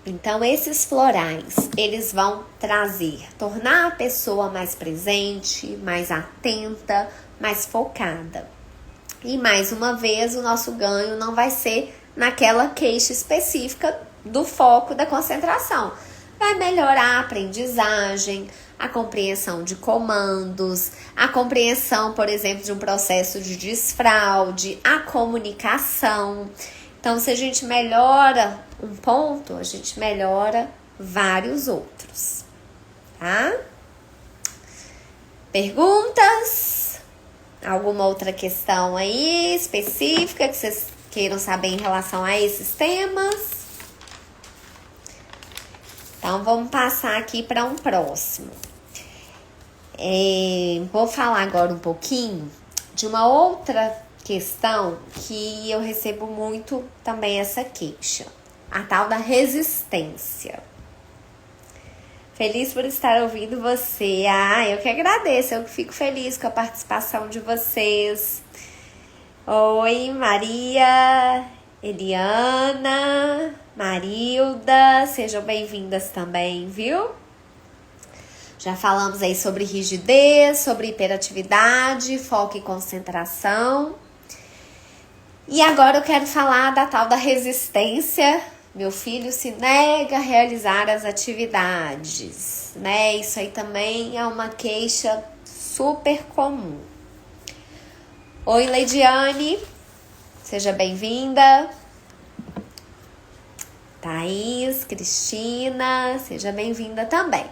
Então, esses florais, eles vão tornar a pessoa mais presente, mais atenta, mais focada. E, mais uma vez, o nosso ganho não vai ser naquela queixa específica do foco da concentração. vai melhorar a aprendizagem, a compreensão de comandos, a compreensão, por exemplo, de um processo de desfraude, a comunicação. Então, se a gente melhora um ponto, a gente melhora vários outros, tá? Perguntas? Alguma outra questão aí específica que vocês queiram saber em relação a esses temas? Então, vamos passar aqui para um próximo. Vou falar agora um pouquinho de uma outra questão que eu recebo muito também essa queixa. A tal da resistência. Feliz por estar ouvindo você. Eu que agradeço, eu fico feliz com a participação de vocês. Oi, Maria, Eliana, Marilda, sejam bem-vindas também, viu? Já falamos aí sobre rigidez, sobre hiperatividade, foco e concentração. E agora eu quero falar da tal da resistência. Meu filho se nega a realizar as atividades, né? Isso aí também é uma queixa super comum. Oi, Leidiane, seja bem-vinda. Thaís, Cristina, seja bem-vinda também.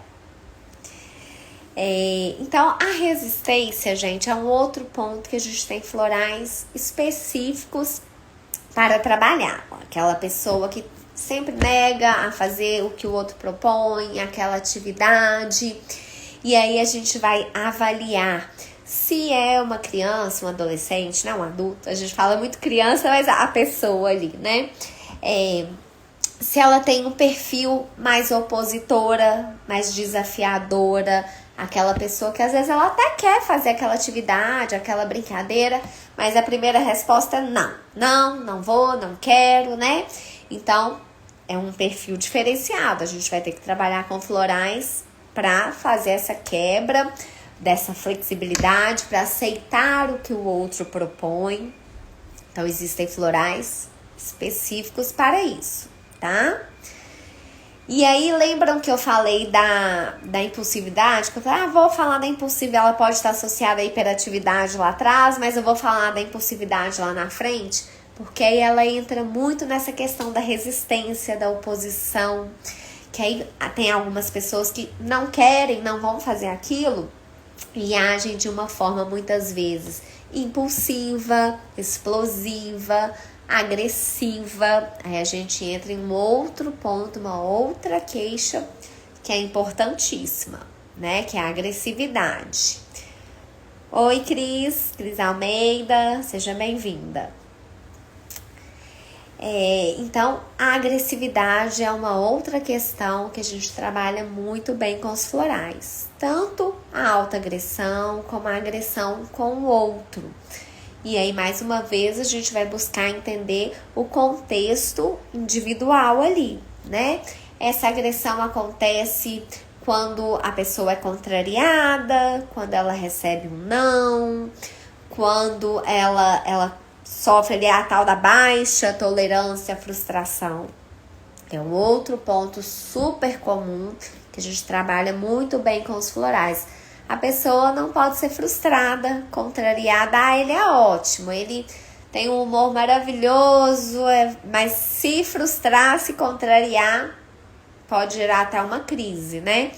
Então, a resistência, gente, é um outro ponto que a gente tem florais específicos para trabalhar. Aquela pessoa que sempre nega a fazer o que o outro propõe, aquela atividade. E aí a gente vai avaliar se é uma criança, um adolescente, não um adulto. A gente fala muito criança, mas a pessoa ali, né? Se ela tem um perfil mais opositora, mais desafiadora, aquela pessoa que às vezes ela até quer fazer aquela atividade, aquela brincadeira, mas a primeira resposta é não vou, não quero, né? Então, é um perfil diferenciado. A gente vai ter que trabalhar com florais para fazer essa quebra dessa flexibilidade, para aceitar o que o outro propõe. Então, existem florais específicos para isso, tá? E aí, lembram que eu falei da impulsividade? Que eu falei, vou falar da impulsividade, ela pode estar associada à hiperatividade lá atrás, mas eu vou falar da impulsividade lá na frente, porque aí ela entra muito nessa questão da resistência, da oposição, que aí tem algumas pessoas que não querem, não vão fazer aquilo e agem de uma forma muitas vezes impulsiva, explosiva, agressiva. Aí a gente entra em um outro ponto, uma outra queixa que é importantíssima, né? Que é a agressividade. Oi, Cris Almeida, seja bem-vinda. Então, a agressividade é uma outra questão que a gente trabalha muito bem com os florais. Tanto a autoagressão como a agressão com o outro. E aí, mais uma vez, a gente vai buscar entender o contexto individual ali, né? Essa agressão acontece quando a pessoa é contrariada, quando ela recebe um não, quando ela sofre ali a tal da baixa tolerância à frustração. É um outro ponto super comum que a gente trabalha muito bem com os florais. A pessoa não pode ser frustrada, contrariada. Ele é ótimo, ele tem um humor maravilhoso, mas se frustrar, se contrariar, pode gerar até uma crise, né?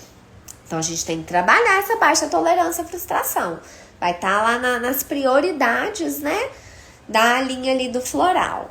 Então, a gente tem que trabalhar essa baixa tolerância à frustração. Vai estar lá nas prioridades, né? Da linha ali do floral.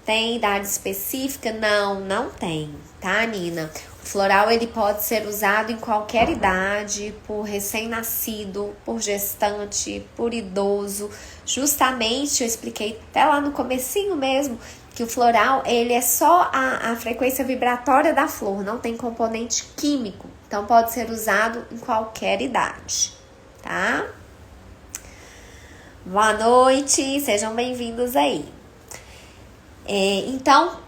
Tem idade específica? Não tem, tá, Nina? O floral, ele pode ser usado em qualquer idade, por recém-nascido, por gestante, por idoso. Justamente, eu expliquei até lá no comecinho mesmo, que o floral, ele é só a frequência vibratória da flor, não tem componente químico. Então, pode ser usado em qualquer idade, tá? Boa noite, sejam bem-vindos aí. Então,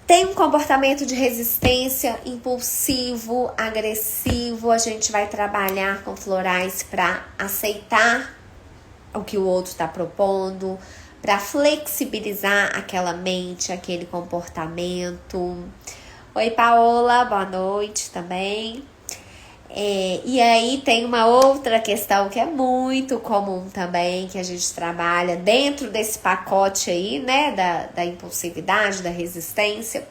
tem um comportamento de resistência impulsivo, agressivo. A gente vai trabalhar com florais para aceitar o que o outro está propondo, para flexibilizar aquela mente, aquele comportamento. Oi, Paola, boa noite também. E aí tem uma outra questão que é muito comum também, que a gente trabalha dentro desse pacote aí, né, da impulsividade, da resistência,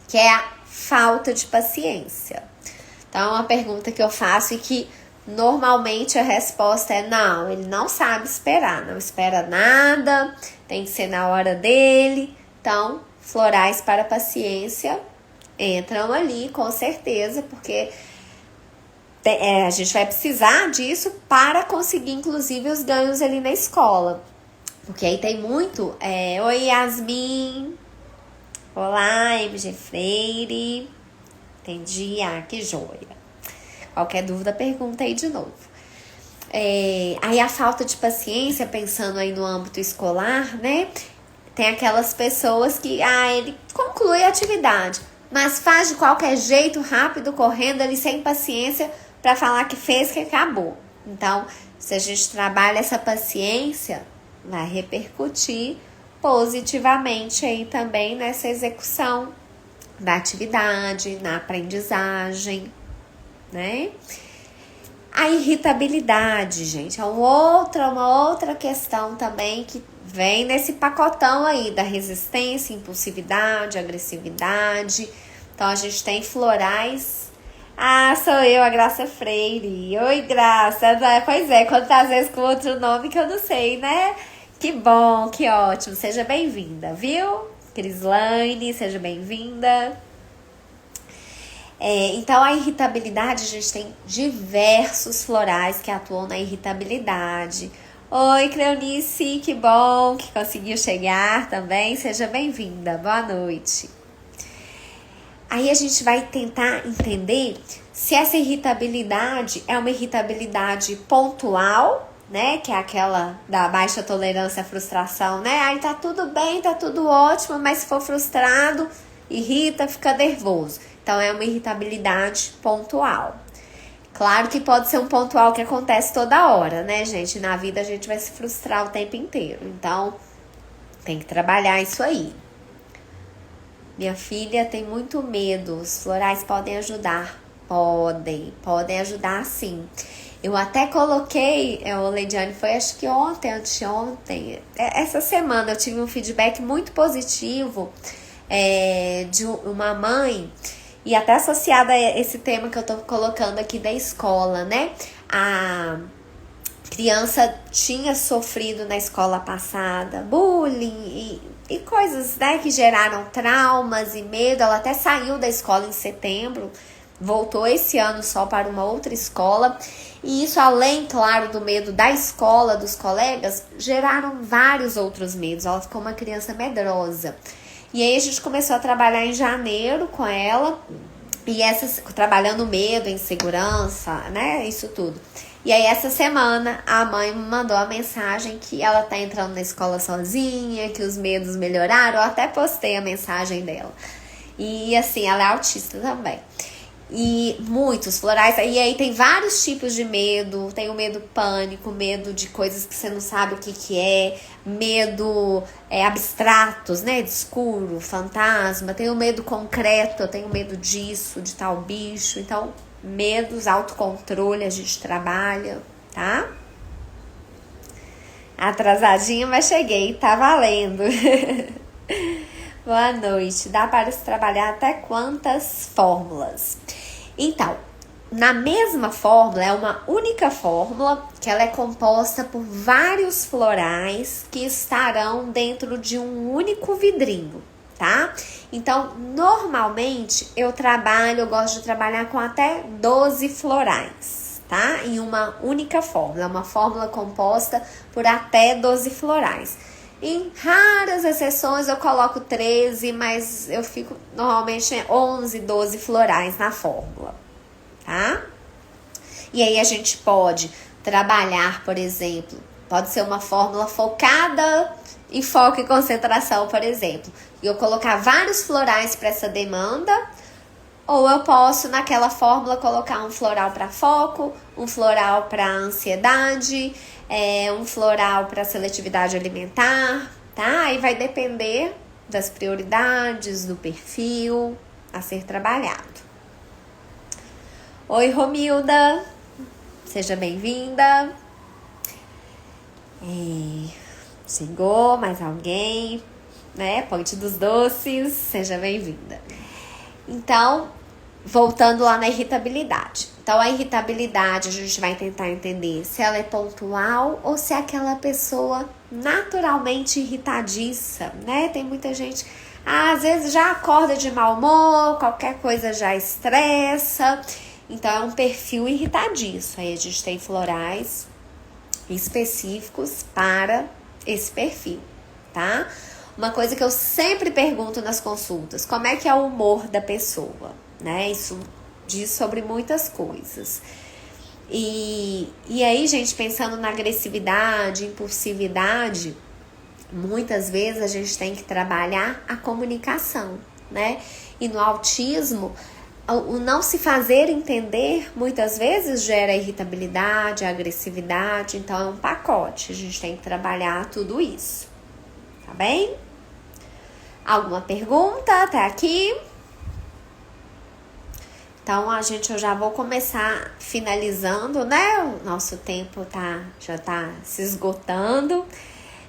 que é a falta de paciência. Então, é uma pergunta que eu faço e que normalmente a resposta é não, ele não sabe esperar, não espera nada, tem que ser na hora dele. Então, florais para paciência entram ali com certeza, porque a gente vai precisar disso para conseguir, inclusive, os ganhos ali na escola. Porque aí tem muito. Oi, Yasmin. Olá, MG Freire. Entendi. Ah, que joia. Qualquer dúvida, pergunta aí de novo. Aí a falta de paciência, pensando aí no âmbito escolar, né? Tem aquelas pessoas que, ele conclui a atividade, mas faz de qualquer jeito, rápido, correndo ali, sem paciência, para falar que fez, que acabou. Então, se a gente trabalha essa paciência, vai repercutir positivamente aí também nessa execução da atividade, na aprendizagem, né? A irritabilidade, gente, é uma outra questão também que vem nesse pacotão aí da resistência, impulsividade, agressividade. Então, a gente tem florais. Sou eu, a Graça Freire. Oi, Graça. Pois é, quantas vezes com outro nome que eu não sei, né? Que bom, que ótimo. Seja bem-vinda, viu? Crislaine, seja bem-vinda. Então, a irritabilidade, a gente tem diversos florais que atuam na irritabilidade. Oi, Cleonice, que bom que conseguiu chegar também. Seja bem-vinda, boa noite. Aí a gente vai tentar entender se essa irritabilidade é uma irritabilidade pontual, né? Que é aquela da baixa tolerância à frustração, né? Aí tá tudo bem, tá tudo ótimo, mas se for frustrado, irrita, fica nervoso. Então, é uma irritabilidade pontual. Claro que pode ser um pontual que acontece toda hora, né, gente? Na vida a gente vai se frustrar o tempo inteiro. Então, tem que trabalhar isso aí. Minha filha tem muito medo. Os florais podem ajudar? Podem ajudar sim. Eu até coloquei, Leidiane, foi acho que ontem, anteontem, essa semana eu tive um feedback muito positivo de uma mãe, e até associada a esse tema que eu tô colocando aqui da escola, né? A criança tinha sofrido na escola passada bullying e coisas, né, que geraram traumas e medo. Ela até saiu da escola em setembro, voltou esse ano só para uma outra escola. E isso, além, claro, do medo da escola, dos colegas, geraram vários outros medos. Ela ficou uma criança medrosa. E aí a gente começou a trabalhar em janeiro com ela, e trabalhando medo, insegurança, né, isso tudo. E aí essa semana a mãe me mandou a mensagem que ela tá entrando na escola sozinha, que os medos melhoraram. Eu até postei a mensagem dela. E assim, ela é autista também. E muitos florais, e aí tem vários tipos de medo. Tem o medo pânico, medo de coisas que você não sabe o que é, medo abstratos, né, de escuro, fantasma. Tem o medo concreto, eu tenho medo disso, de tal bicho. Então, medos, autocontrole, a gente trabalha, tá? Atrasadinha, mas cheguei, tá valendo. Boa noite. Dá para se trabalhar até quantas fórmulas? Então, na mesma fórmula, é uma única fórmula que ela é composta por vários florais que estarão dentro de um único vidrinho, tá? Então, normalmente, eu gosto de trabalhar com até 12 florais, tá? Em uma única fórmula, uma fórmula composta por até 12 florais. Em raras exceções eu coloco 13, mas eu fico normalmente 11, 12 florais na fórmula, tá? E aí a gente pode trabalhar, por exemplo, pode ser uma fórmula focada em foco e concentração, por exemplo. E eu colocar vários florais para essa demanda, ou eu posso naquela fórmula colocar um floral para foco, um floral para ansiedade, um floral para seletividade alimentar, tá? Aí vai depender das prioridades, do perfil, a ser trabalhado. Oi, Romilda, seja bem-vinda. Chegou mais alguém, né? Ponte dos Doces, seja bem-vinda. Então, voltando lá na irritabilidade. Então, a irritabilidade, a gente vai tentar entender se ela é pontual ou se é aquela pessoa naturalmente irritadiça, né? Tem muita gente, às vezes já acorda de mau humor, qualquer coisa já estressa. Então, é um perfil irritadiço. Aí a gente tem florais específicos para esse perfil, tá? Uma coisa que eu sempre pergunto nas consultas, como é que é o humor da pessoa, né? Isso diz sobre muitas coisas. E aí, gente, pensando na agressividade, impulsividade, muitas vezes a gente tem que trabalhar a comunicação, né? E no autismo, o não se fazer entender, muitas vezes gera irritabilidade, agressividade, então é um pacote, a gente tem que trabalhar tudo isso, tá bem? Alguma pergunta até aqui? Então, eu já vou começar finalizando, né? O nosso tempo já tá se esgotando.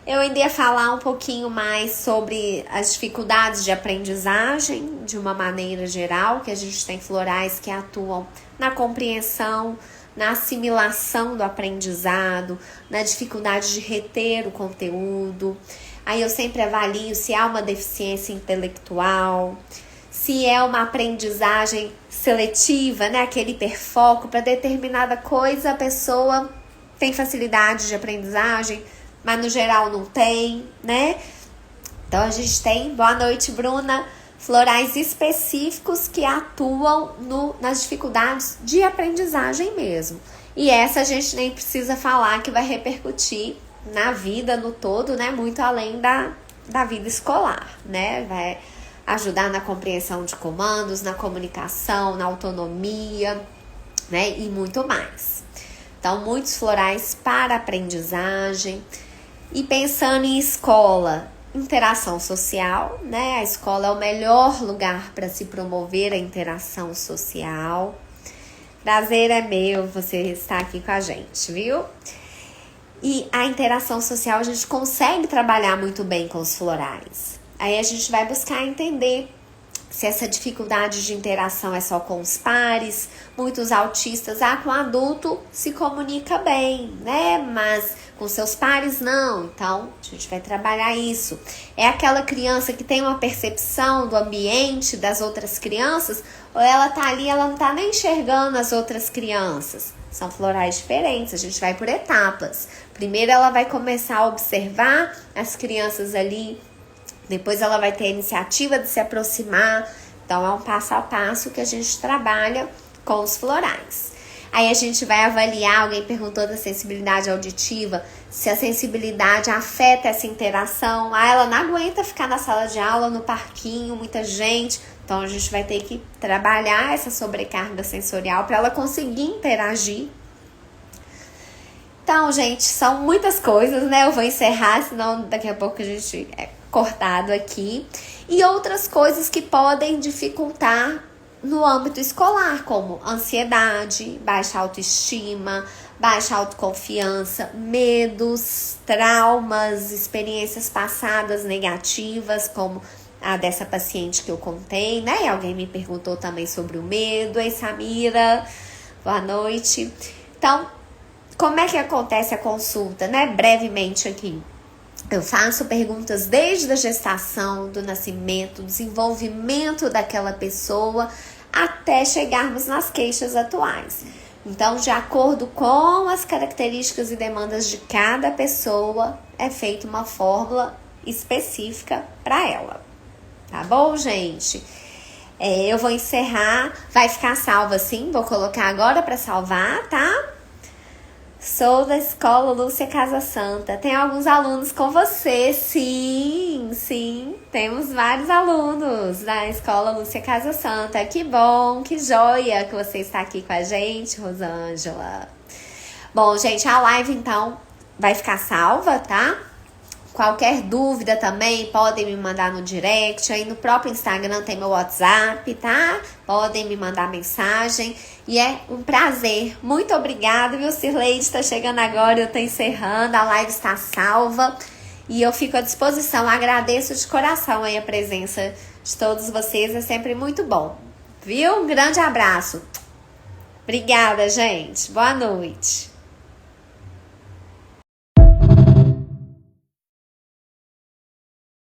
Eu ainda ia falar um pouquinho mais sobre as dificuldades de aprendizagem, de uma maneira geral, que a gente tem florais que atuam na compreensão, na assimilação do aprendizado, na dificuldade de reter o conteúdo. Aí eu sempre avalio se há uma deficiência intelectual, se é uma aprendizagem seletiva, né? Aquele hiperfoco para determinada coisa, a pessoa tem facilidade de aprendizagem, mas no geral não tem, né? Então a gente tem, boa noite, Bruna, florais específicos que atuam nas dificuldades de aprendizagem mesmo. E essa a gente nem precisa falar que vai repercutir na vida no todo, né? Muito além da vida escolar, né? Vai ajudar na compreensão de comandos, na comunicação, na autonomia, né? E muito mais. Então, muitos florais para aprendizagem. E pensando em escola, interação social, né? A escola é o melhor lugar para se promover a interação social. Prazer é meu você estar aqui com a gente, viu? E a interação social a gente consegue trabalhar muito bem com os florais. Aí a gente vai buscar entender se essa dificuldade de interação é só com os pares. Muitos autistas, com adulto se comunica bem, né? Mas com seus pares não. Então, a gente vai trabalhar isso. É aquela criança que tem uma percepção do ambiente das outras crianças, ou ela tá ali, ela não tá nem enxergando as outras crianças. São florais diferentes, a gente vai por etapas. Primeiro ela vai começar a observar as crianças ali, depois ela vai ter a iniciativa de se aproximar. Então é um passo a passo que a gente trabalha com os florais. Aí a gente vai avaliar, alguém perguntou da sensibilidade auditiva, se a sensibilidade afeta essa interação. Ela não aguenta ficar na sala de aula, no parquinho, muita gente. Então a gente vai ter que trabalhar essa sobrecarga sensorial para ela conseguir interagir. Então, gente, são muitas coisas, né? Eu vou encerrar, senão daqui a pouco a gente é cortado aqui. E outras coisas que podem dificultar no âmbito escolar, como ansiedade, baixa autoestima, baixa autoconfiança, medos, traumas, experiências passadas negativas, como a dessa paciente que eu contei, né? E alguém me perguntou também sobre o medo. Ei, Samira, boa noite. Então, como é que acontece a consulta, né? Brevemente aqui. Eu faço perguntas desde a gestação, do nascimento, desenvolvimento daquela pessoa, até chegarmos nas queixas atuais. Então, de acordo com as características e demandas de cada pessoa, é feita uma fórmula específica para ela. Tá bom, gente? Eu vou encerrar, vai ficar salva sim, vou colocar agora para salvar, tá? Sou da Escola Lúcia Casa Santa. Tem alguns alunos com você? Sim. Temos vários alunos da Escola Lúcia Casa Santa. Que bom, que joia que você está aqui com a gente, Rosângela. Bom, gente, a live então vai ficar salva, tá? Qualquer dúvida também podem me mandar no direct. Aí no próprio Instagram tem meu WhatsApp, tá? Podem me mandar mensagem. E é um prazer. Muito obrigada, viu, Cirleide? Está chegando agora, eu tô encerrando. A live está salva. E eu fico à disposição. Agradeço de coração aí a presença de todos vocês. É sempre muito bom. Viu? Um grande abraço. Obrigada, gente. Boa noite.